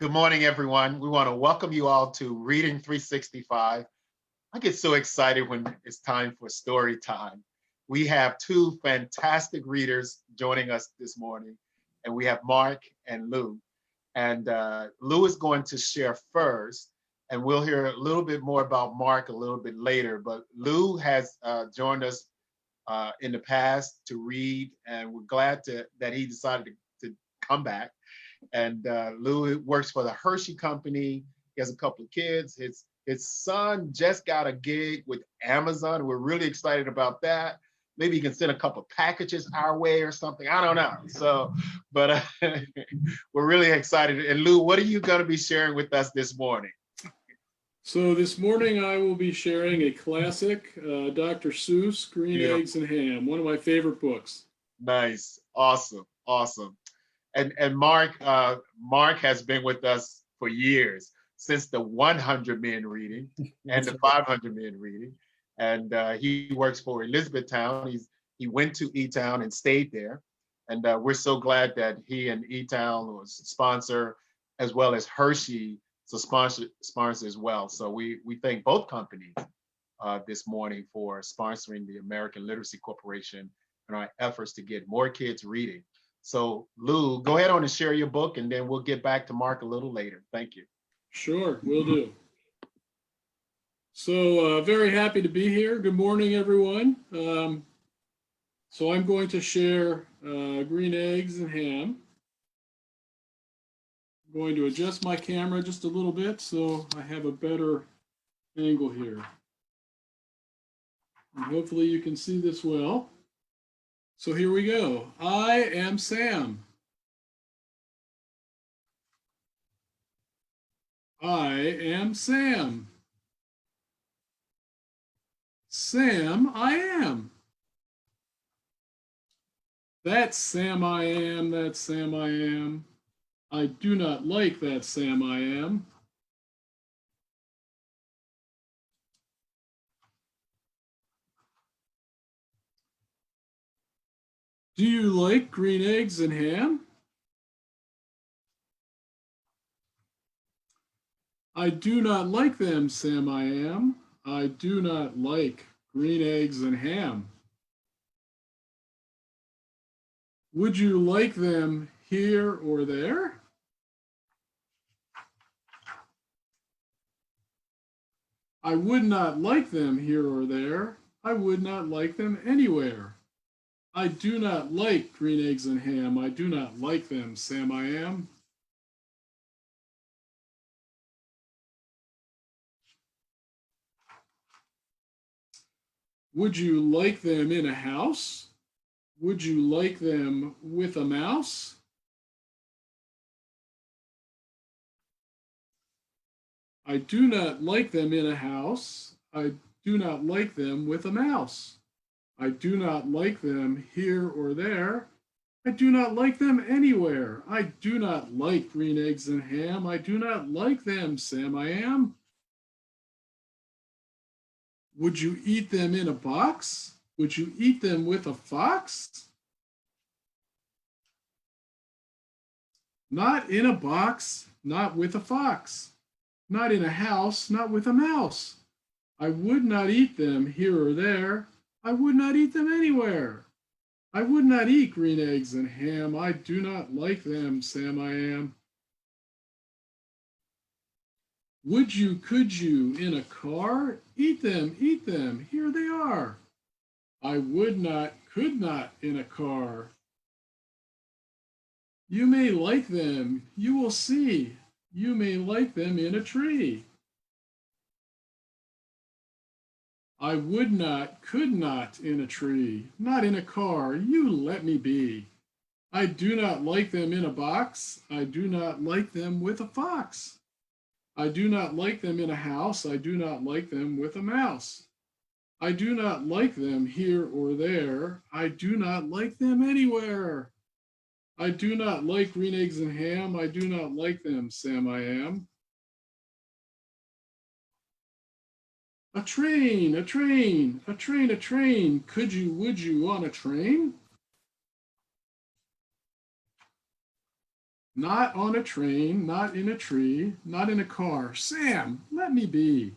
Good morning, everyone. We want to welcome you all to Reading 365. I get so excited when it's time for story time. We have two fantastic readers joining us this morning, and we have Mark and Lou. And Lou is going to share first, and we'll hear a little bit more about Mark a little bit later. But Lou has joined us in the past to read, and we're glad that he decided to come back. And Lou works for the Hershey Company. He has a couple of kids. His son just got a gig with Amazon. We're really excited about that. Maybe he can send a couple of packages our way or something. I don't know. So, but we're really excited. And Lou, what are you going to be sharing with us this morning? So this morning I will be sharing a classic, Dr. Seuss, Green Beautiful. Eggs and Ham, one of my favorite books. Nice. Awesome. Awesome. And Mark has been with us for years, since the 100 men reading and the 500 men reading, and he works for Elizabethtown. He went to E-Town and stayed there, and we're so glad that he and E-Town was a sponsor, as well as Hershey is a sponsor as well. So we thank both companies this morning for sponsoring the American Literacy Corporation and our efforts to get more kids reading. So Lou, go ahead on and share your book, and then we'll get back to Mark a little later. Thank you. Sure, will do. So very happy to be here. Good morning, everyone. So I'm going to share Green Eggs and Ham. I'm going to adjust my camera just a little bit so I have a better angle here. And hopefully you can see this well. So here we go. I am Sam. I am Sam. Sam, I am. That's Sam I am, that's Sam I am. I do not like that Sam I am. Do you like green eggs and ham? I do not like them, Sam I am. I do not like green eggs and ham. Would you like them here or there? I would not like them here or there. I would not like them anywhere. I do not like green eggs and ham. I do not like them, Sam I am. Would you like them in a house? Would you like them with a mouse? I do not like them in a house. I do not like them with a mouse. I do not like them here or there. I do not like them anywhere. I do not like green eggs and ham. I do not like them, Sam I am. Would you eat them in a box? Would you eat them with a fox? Not in a box, not with a fox. Not in a house, not with a mouse. I would not eat them here or there. I would not eat them anywhere. I would not eat green eggs and ham. I do not like them, Sam I am. Would you, could you, in a car? Eat them, here they are. I would not, could not, in a car. You may like them, you will see. You may like them in a tree. I would not, could not in a tree, not in a car, you let me be. I do not like them in a box, I do not like them with a fox. I do not like them in a house, I do not like them with a mouse. I do not like them here or there, I do not like them anywhere. I do not like green eggs and ham, I do not like them, Sam I am. A train, a train, a train, a train. Could you, would you on a train? Not on a train, not in a tree, not in a car. Sam, let me be.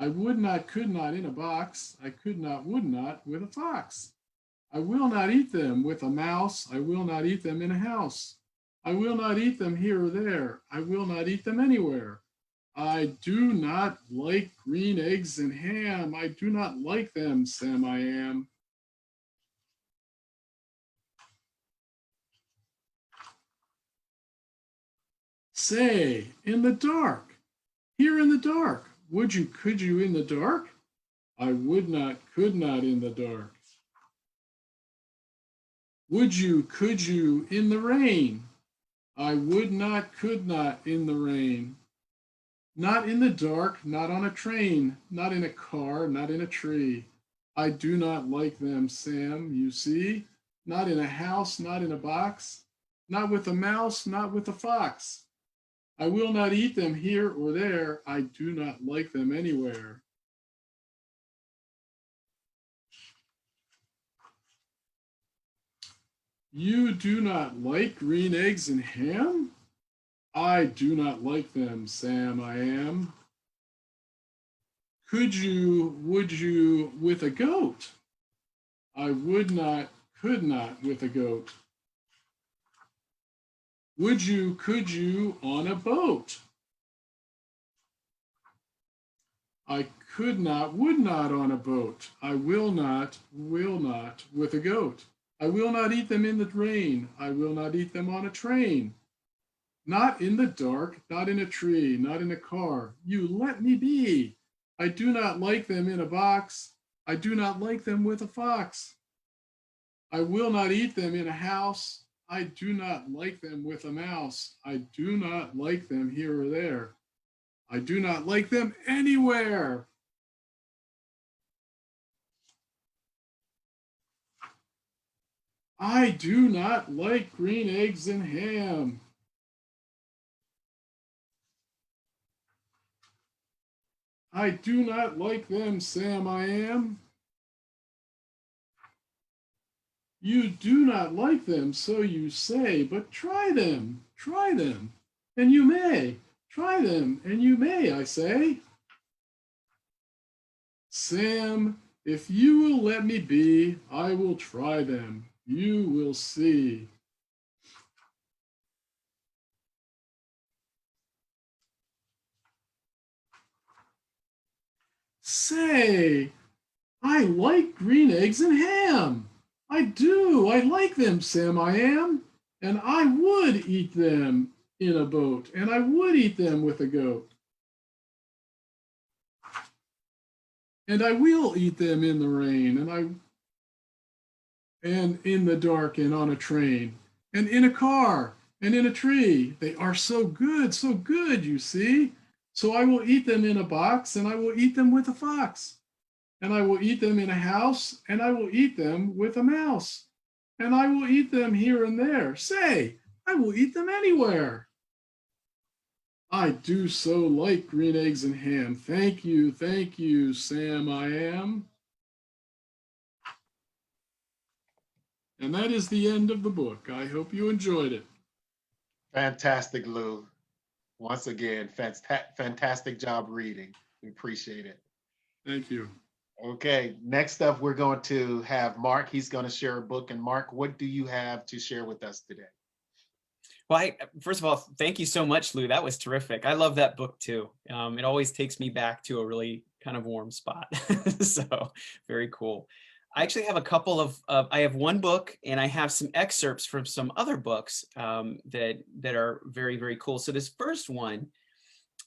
I would not, could not in a box. I could not, would not with a fox. I will not eat them with a mouse. I will not eat them in a house. I will not eat them here or there. I will not eat them anywhere. I do not like green eggs and ham. I do not like them, Sam I am. Say, in the dark, here in the dark. Would you, could you in the dark? I would not, could not in the dark. Would you, could you in the rain? I would not, could not in the rain. Not in the dark, not on a train, not in a car, not in a tree. I do not like them, Sam, you see. Not in a house, not in a box, not with a mouse, not with a fox. I will not eat them here or there. I do not like them anywhere. You do not like green eggs and ham? I do not like them, Sam I am. Could you, would you with a goat? I would not, could not with a goat. Would you, could you on a boat? I could not, would not on a boat. I will not with a goat. I will not eat them in the rain. I will not eat them on a train. Not in the dark, not in a tree, not in a car. You let me be. I do not like them in a box. I do not like them with a fox. I will not eat them in a house. I do not like them with a mouse. I do not like them here or there. I do not like them anywhere. I do not like green eggs and ham. I do not like them, Sam I am. You do not like them, so you say, but try them, and you may. Try them, and you may, I say. Sam, if you will let me be, I will try them. You will see. Say, I like green eggs and ham. I do. I like them, Sam, I am. And I would eat them in a boat, and I would eat them with a goat. And I will eat them in the rain, and in the dark, and on a train, and in a car, and in a tree. They are so good, you see. So I will eat them in a box, and I will eat them with a fox. And I will eat them in a house, and I will eat them with a mouse. And I will eat them here and there. Say, I will eat them anywhere. I do so like green eggs and ham. Thank you, Sam I am. And that is the end of the book. I hope you enjoyed it. Fantastic, Lou. Once again, fantastic job reading. We appreciate it. Thank you. Okay, next up, we're going to have Mark. He's going to share a book. And Mark, what do you have to share with us today? Well, first of all, thank you so much, Lou. That was terrific. I love that book too. It always takes me back to a really kind of warm spot. So very cool. I actually have a couple of, I have one book and I have some excerpts from some other books that are very, very cool. So this first one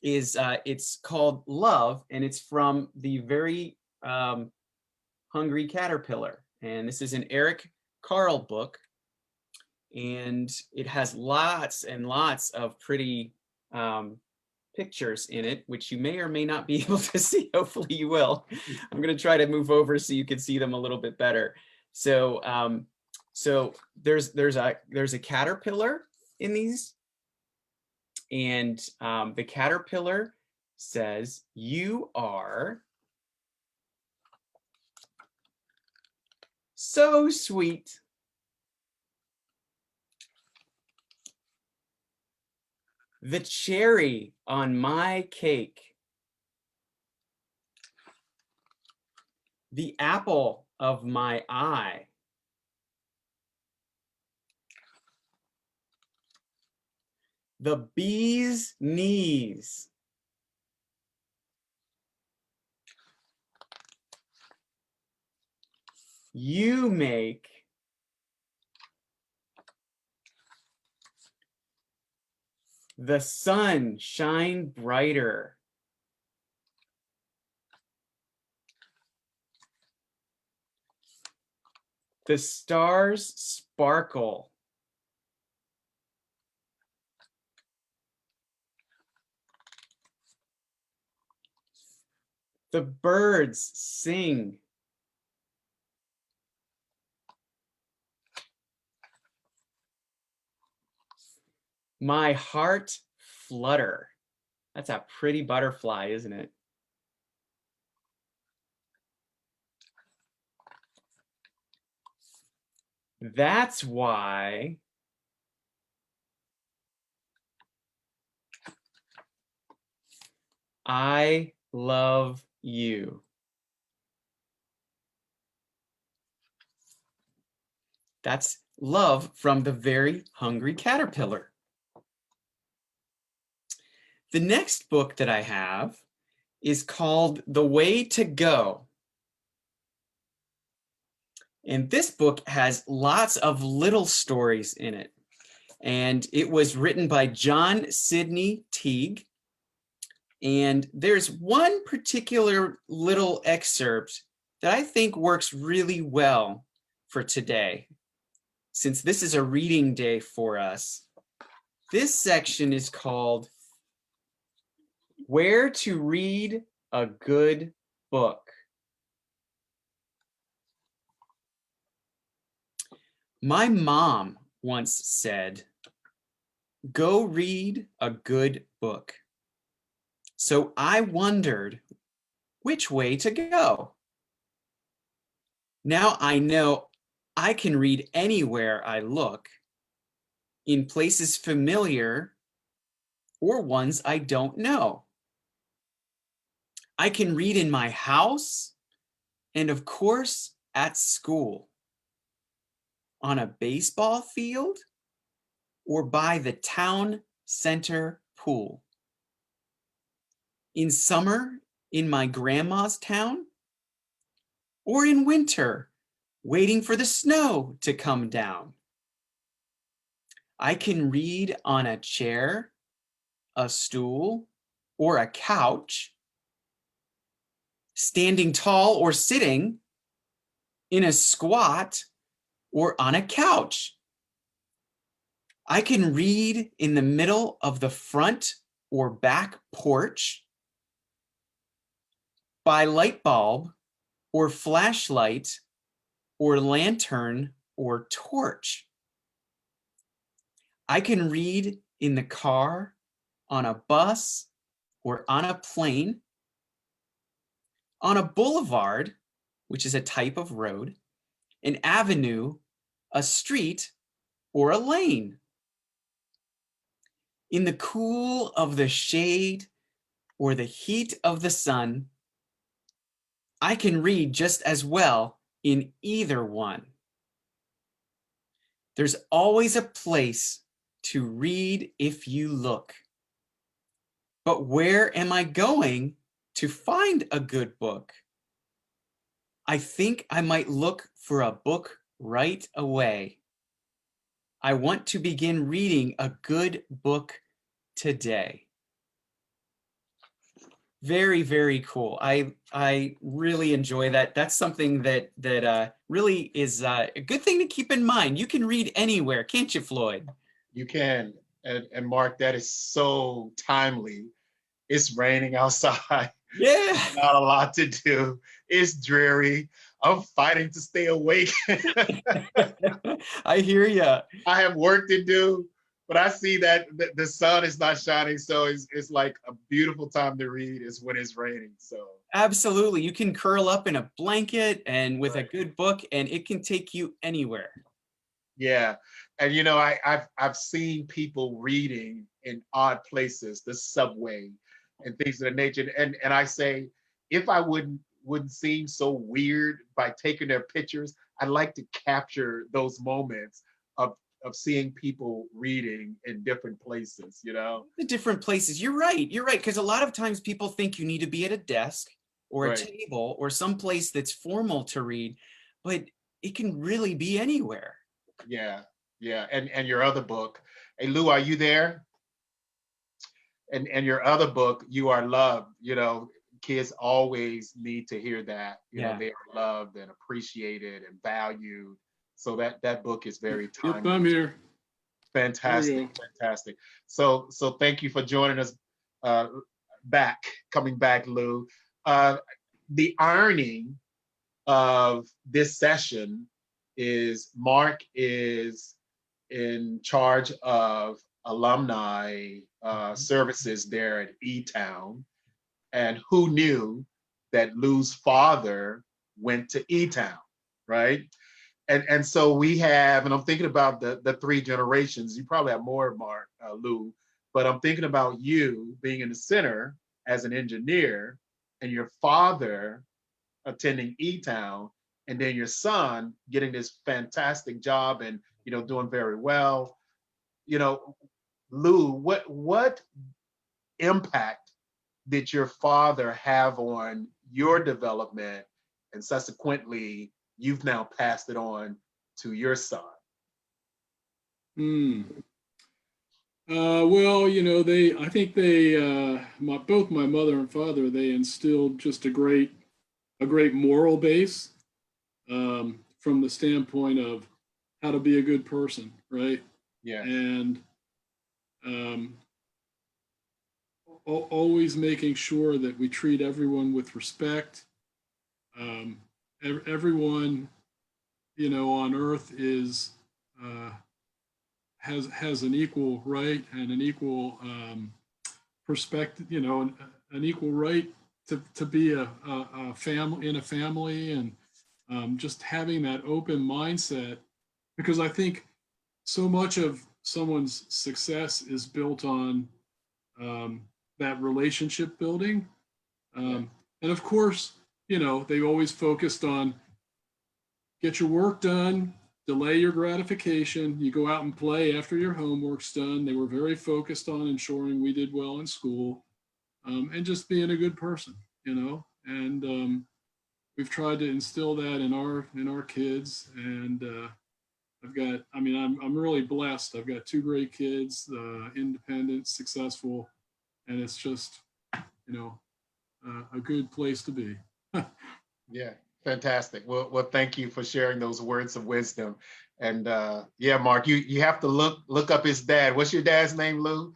is, it's called Love, and it's from the Very Hungry Caterpillar. And this is an Eric Carle book. And it has lots and lots of pretty pictures in it, which you may or may not be able to see. Hopefully you will. I'm going to try to move over so you can see them a little bit better. So so there's a caterpillar in these, and the caterpillar says, "You are so sweet." The cherry on my cake. The apple of my eye. The bee's knees. You make the sun shine brighter. The stars sparkle. The birds sing. My heart flutter. That's a pretty butterfly, isn't it? That's why I love you. That's love from the Very Hungry Caterpillar. The next book that I have is called The Way to Go. And this book has lots of little stories in it. And it was written by John Sidney Teague. And there's one particular little excerpt that I think works really well for today, since this is a reading day for us. This section is called Where to Read a Good Book. My mom once said, "Go read a good book." So I wondered which way to go. Now I know I can read anywhere I look, in places familiar or ones I don't know. I can read in my house and, of course, at school, on a baseball field, or by the town center pool. In summer, in my grandma's town, or in winter, waiting for the snow to come down. I can read on a chair, a stool, or a couch, standing tall or sitting, in a squat, or on a couch. I can read in the middle of the front or back porch, by light bulb or flashlight or lantern or torch. I can read in the car, on a bus, or on a plane, on a boulevard, which is a type of road, an avenue, a street, or a lane. In the cool of the shade or the heat of the sun, I can read just as well in either one. There's always a place to read if you look. But where am I going to find a good book? I think I might look for a book right away. I want to begin reading a good book today. Very, very cool. I really enjoy that. That's something that really is a good thing to keep in mind. You can read anywhere, can't you, Floyd? You can. And Mark, that is so timely. It's raining outside. Yeah. Not a lot to do. It's dreary. I'm fighting to stay awake. I hear you. I have work to do, but I see that the sun is not shining. So it's like a beautiful time to read is when it's raining. So Absolutely. You can curl up in a blanket and with a right. good book, and it can take you anywhere. Yeah. And I've seen people reading in odd places, the subway and things of that nature. And I say, if I wouldn't seem so weird by taking their pictures, I'd like to capture those moments of seeing people reading in different places, The different places. You're right. You're right. Because a lot of times people think you need to be at a desk or a Right. table or some place that's formal to read, but it can really be anywhere. Yeah. Yeah. And your other book. Hey Lou, are you there? And your other book, You Are Loved, kids always need to hear that, Yeah. they are loved and appreciated and valued. So that book is very Yep, timely. I'm here. There we Fantastic, go. fantastic. So thank you for joining us uh, coming back, Lou. The ironing of this session is Mark is in charge of alumni services there at E-Town. And who knew that Lou's father went to E-Town, right? And so we have, and I'm thinking about the three generations. You probably have more, Mark, Lou, but I'm thinking about you being in the center as an engineer, and your father attending E-Town, and then your son getting this fantastic job and doing very well. You know, Lou, what impact did your father have on your development, and subsequently you've now passed it on to your son? Hmm. Well, I think they, both my mother and father, they instilled just a great moral base, from the standpoint of how to be a good person, right? Yeah, And um, always making sure that we treat everyone with respect. Um, Everyone, on Earth is uh, has an equal right and an equal perspective, an equal right to be a family in a family, and just having that open mindset, because I think so much of someone's success is built on um, that relationship building. yeah, And of course, they've always focused on get your work done, delay your gratification. You go out and play after your homework's done. They were very focused on ensuring we did well in school, and just being a good person, And we've tried to instill that in our kids. And I'm really blessed. I've got two great kids, independent, successful, and it's just, a good place to be. yeah. Fantastic. Well, thank you for sharing those words of wisdom. And yeah, Mark, you have to look up his dad. What's your dad's name, Lou?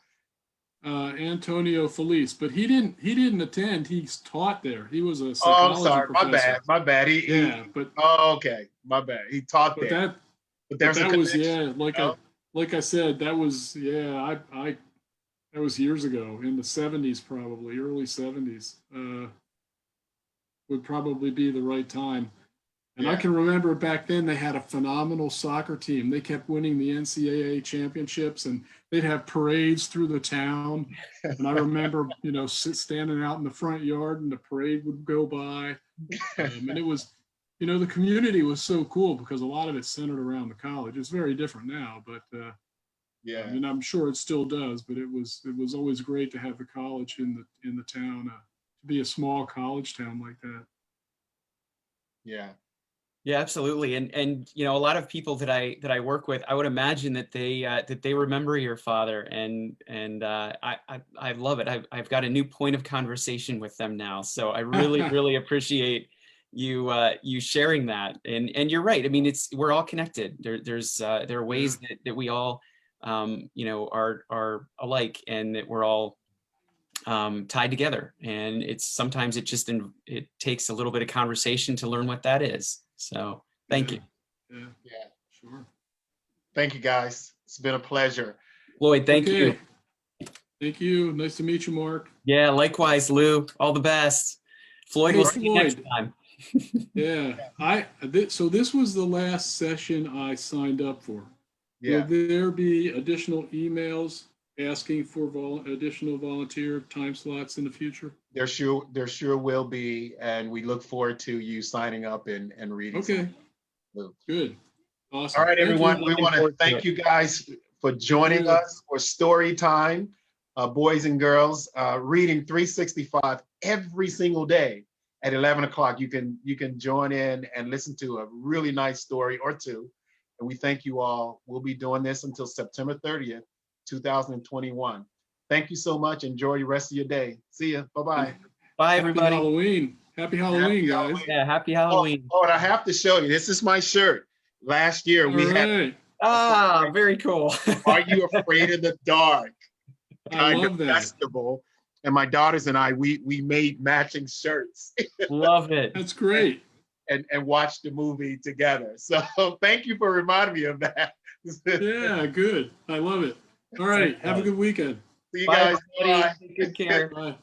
Antonio Felice, but he didn't attend. He's taught there. He was a Oh, I'm psychology sorry. My professor. bad. My bad. Yeah, but Oh, okay. My bad. He taught but there, that but but there's a that was, connection. yeah, like I said, that was, yeah, I that was years ago, in the 70s, probably early 70s. Would probably be the right time. And I Yeah. can remember back then they had a phenomenal soccer team. They kept winning the NCAA championships, and they'd have parades through the town. And I remember, standing out in the front yard, and the parade would go by. And it was, the community was so cool because a lot of it's centered around the college. It's very different now, but Yeah. and I'm sure it still does. But it was always great to have the college in the town, to be a small college town like that. Yeah. Yeah, absolutely. And a lot of people that I work with, I would imagine that they remember your father, and I love it. I've got a new point of conversation with them now. So I really really appreciate you sharing that. And you're right. I mean, we're all connected. There are ways that we all are alike, and that we're all tied together. And sometimes it takes a little bit of conversation to learn what that is. So thank Yeah, you. yeah, Yeah. sure. Thank you, guys. It's been a pleasure. Lloyd, thank you. Okay. Thank you. Nice to meet you, Mark. Yeah, likewise, Lou. All the best. Floyd, we'll Hey, see you next Floyd. time. Yeah, so this was the last session I signed up for. Yeah. Will there be additional emails asking for additional volunteer time slots in the future? There sure will be, and we look forward to you signing up and reading some. Okay, good. All Awesome. right, Thank everyone. you. We want to forward to thank it. you guys for joining Yeah. us for story time, boys and girls, reading 365 every single day at 11 o'clock. You can join in and listen to a really nice story or two. And we thank you all. We'll be doing this until September 30th, 2021. Thank you so much. Enjoy the rest of your day. See ya. Bye-bye. Bye, Happy everybody. Halloween. Happy Halloween, guys. Halloween. Yeah, happy Halloween. Oh, and I have to show you. This is my shirt. Last year All we had right. Ah, very cool. Are You Afraid of the Dark I kind of love that. festival. And my daughters and I, we made matching shirts Love it. That's great. and watched the movie together. So thank you for reminding me of that. Yeah, good. I love it. All right. Have a good weekend. See you Bye, guys. everybody. Bye. Take good care. Bye.